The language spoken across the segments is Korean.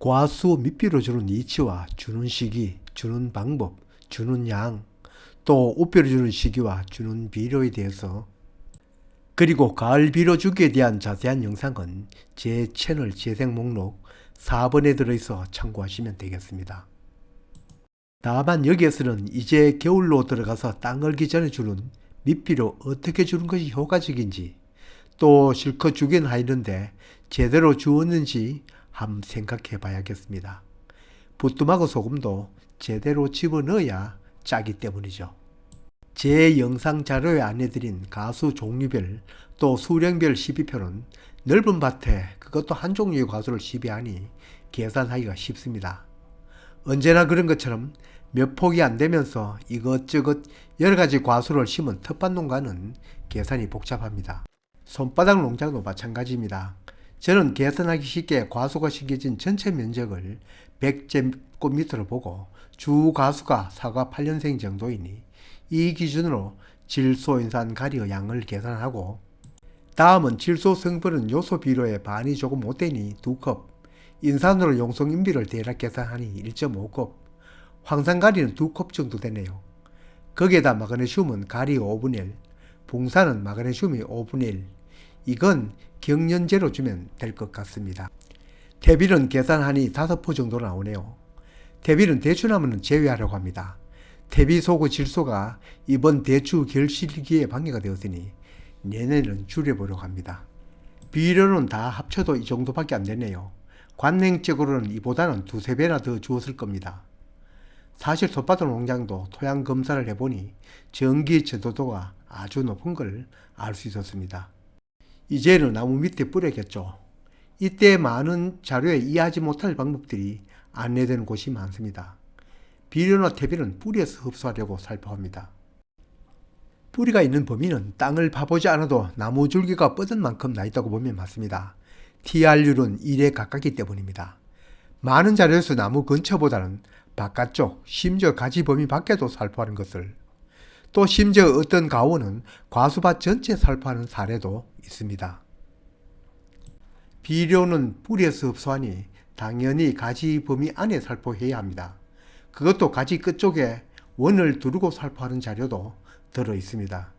과수 미비로 주는 이치와 주는 시기, 주는 방법, 주는 양, 또 우비로 주는 시기와 주는 비료에 대해서, 그리고 가을 비료 주기에 대한 자세한 영상은 제 채널 재생 목록 4번에 들어있어 참고하시면 되겠습니다. 다만 여기에서는 이제 겨울로 들어가서 땅 얼기 전에 주는 미비로 어떻게 주는 것이 효과적인지, 또 실컷 주긴 하였는데 제대로 주었는지 한번 생각해 봐야겠습니다. 부뚜막하고 소금도 제대로 집어넣어야 짜기 때문이죠. 제 영상 자료에 안내드린 가수 종류별 또 수령별 시비표는 넓은 밭에 그것도 한 종류의 과수를 시비하니 계산하기가 쉽습니다. 언제나 그런 것처럼 몇 폭이 안 되면서 이것저것 여러가지 과수를 심은 텃밭 농가는 계산이 복잡합니다. 손바닥 농장도 마찬가지입니다. 저는 계산하기 쉽게 과수가 심겨진 전체 면적을 100제곱미터로 보고 주 과수가 사과 8년생 정도이니 이 기준으로 질소, 인산, 가리의 양을 계산하고, 다음은 질소 성분은 요소 비료의 반이 조금 못되니 2컵, 인산으로 용성 인비를 대략 계산하니 1.5컵, 황산 가리는 2컵 정도 되네요. 거기에다 마그네슘은 가리 5분의 1, 붕산은 마그네슘이 5분의 1, 이건 경련제로 주면 될 것 같습니다. 퇴비는 계산하니 5포 정도 나오네요. 퇴비는 대추나무는 제외하려고 합니다. 퇴비 소구 질소가 이번 대추 결실기에 방해가 되었으니 내년에는 줄여보려고 합니다. 비료는 다 합쳐도 이 정도밖에 안 되네요. 관행적으로는 이보다는 2~3배나 더 주었을 겁니다. 사실 솥밭 농장도 토양 검사를 해보니 전기 전도도가 아주 높은 걸 알 수 있었습니다. 이제는 나무 밑에 뿌려야겠죠. 이때 많은 자료에 이해하지 못할 방법들이 안내되는 곳이 많습니다. 비료나 퇴비는 뿌리에서 흡수하려고 살포합니다. 뿌리가 있는 범위는 땅을 파보지 않아도 나무 줄기가 뻗은 만큼 나 있다고 보면 맞습니다. TR율은 1에 가깝기 때문입니다. 많은 자료에서 나무 근처보다는 바깥쪽, 심지어 가지 범위 밖에도 살포하는 것을, 또 심지어 어떤 가원은 과수밭 전체 살포하는 사례도 있습니다. 비료는 뿌리에서 흡수하니 당연히 가지 범위 안에 살포해야 합니다. 그것도 가지 끝쪽에 원을 두르고 살포하는 자료도 들어 있습니다.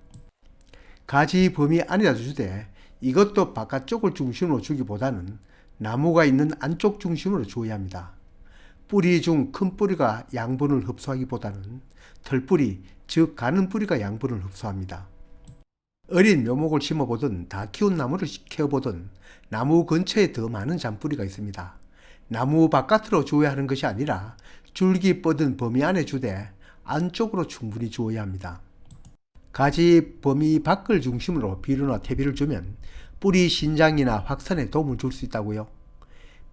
가지 범위 안에다 주되 이것도 바깥쪽을 중심으로 주기보다는 나무가 있는 안쪽 중심으로 주어야 합니다. 뿌리 중 큰 뿌리가 양분을 흡수하기보다는 털뿌리, 즉 가는 뿌리가 양분을 흡수합니다. 어린 묘목을 심어보든 다 키운 나무를 키워보든 나무 근처에 더 많은 잔뿌리가 있습니다. 나무 바깥으로 주어야 하는 것이 아니라 줄기 뻗은 범위 안에 주되 안쪽으로 충분히 주어야 합니다. 가지 범위 밖을 중심으로 비료나 퇴비를 주면 뿌리 신장이나 확산에 도움을 줄 수 있다고요.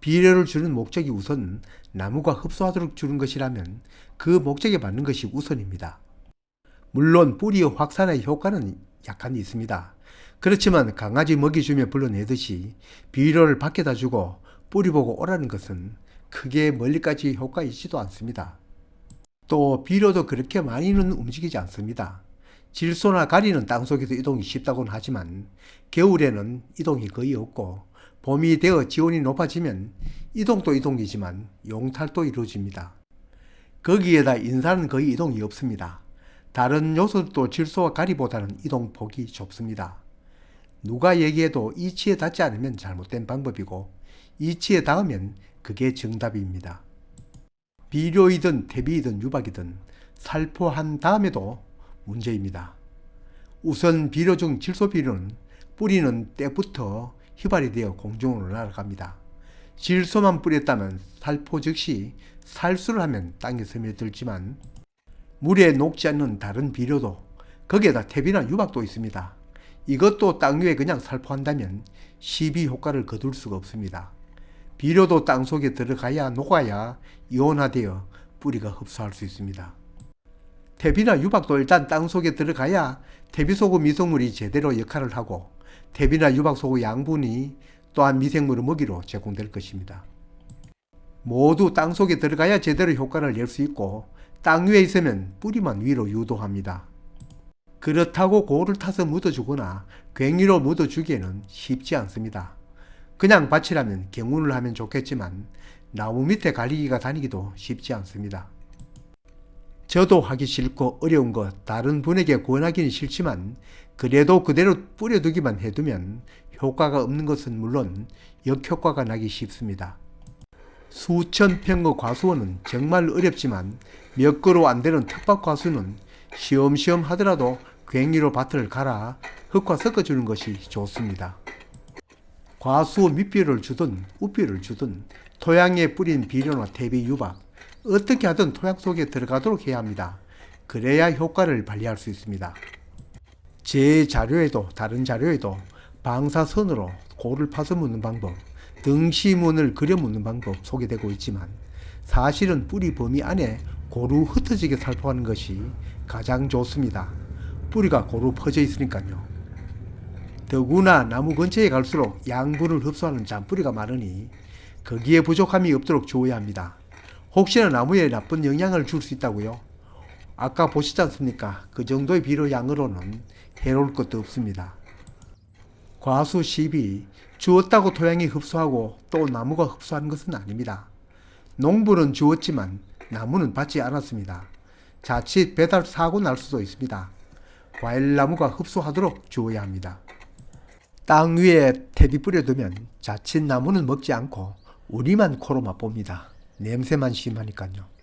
비료를 주는 목적이 우선 나무가 흡수하도록 주는 것이라면 그 목적에 맞는 것이 우선입니다. 물론 뿌리의 확산의 효과는 약간이 있습니다. 그렇지만 강아지 먹이 주며 불러내듯이 비료를 밖에다 주고 뿌리 보고 오라는 것은 크게 멀리까지 효과 있지도 않습니다. 또 비료도 그렇게 많이는 움직이지 않습니다. 질소나 가리는 땅속에서 이동이 쉽다고는 하지만 겨울에는 이동이 거의 없고 봄이 되어 지온이 높아지면 이동도 이동이지만 용탈도 이루어집니다. 거기에다 인산은 거의 이동이 없습니다. 다른 요소도 질소와 가리보다는 이동폭이 좁습니다. 누가 얘기해도 이치에 닿지 않으면 잘못된 방법이고 이치에 닿으면 그게 정답입니다. 비료이든 퇴비이든 유박이든 살포한 다음에도 문제입니다. 우선 비료 중 질소 비료는 뿌리는 때부터 휘발이 되어 공중으로 날아갑니다. 질소만 뿌렸다면 살포 즉시 살수를 하면 땅에 스며들지만 물에 녹지 않는 다른 비료도, 거기에다 퇴비나 유박도 있습니다. 이것도 땅 위에 그냥 살포한다면 시비 효과를 거둘 수가 없습니다. 비료도 땅속에 들어가야 녹아야 이온화되어 뿌리가 흡수할 수 있습니다. 퇴비나 유박도 일단 땅속에 들어가야 퇴비 속의 미생물이 제대로 역할을 하고 퇴비나 유박 속의 양분이 또한 미생물의 먹이로 제공될 것입니다. 모두 땅속에 들어가야 제대로 효과를 낼 수 있고 땅 위에 있으면 뿌리만 위로 유도합니다. 그렇다고 고를 타서 묻어주거나 괭이로 묻어주기에는 쉽지 않습니다. 그냥 밭이라면 경운을 하면 좋겠지만 나무 밑에 갈리기가 다니기도 쉽지 않습니다. 저도 하기 싫고 어려운 것 다른 분에게 권하기는 싫지만 그래도 그대로 뿌려두기만 해두면 효과가 없는 것은 물론 역효과가 나기 쉽습니다. 수천 평의 과수원은 정말 어렵지만 몇 그루 안 되는 텃밭 과수는 시험시험 하더라도 괭이로 밭을 갈아 흙과 섞어주는 것이 좋습니다. 과수 밑비를 주든 우비를 주든 토양에 뿌린 비료나 퇴비 유박 어떻게 하든 토양 속에 들어가도록 해야 합니다. 그래야 효과를 발휘할 수 있습니다. 제 자료에도 다른 자료에도 방사선으로 고를 파서 묻는 방법, 등심원을 그려 묻는 방법 소개되고 있지만 사실은 뿌리 범위 안에 고루 흩어지게 살포하는 것이 가장 좋습니다. 뿌리가 고루 퍼져 있으니까요. 더구나 나무 근처에 갈수록 양분을 흡수하는 잔뿌리가 많으니 거기에 부족함이 없도록 주어야 합니다. 혹시나 나무에 나쁜 영향을 줄 수 있다고요? 아까 보시지 않습니까? 그 정도의 비료 양으로는 해로울 것도 없습니다. 과수 10이 주었다고 토양이 흡수하고 또 나무가 흡수하는 것은 아닙니다. 농부는 주었지만 나무는 받지 않았습니다. 자칫 배달 사고 날 수도 있습니다. 과일나무가 흡수하도록 주어야 합니다. 땅 위에 퇴비 뿌려두면 자칫 나무는 먹지 않고 우리만 코로 맛봅니다. 냄새만 심하니까요.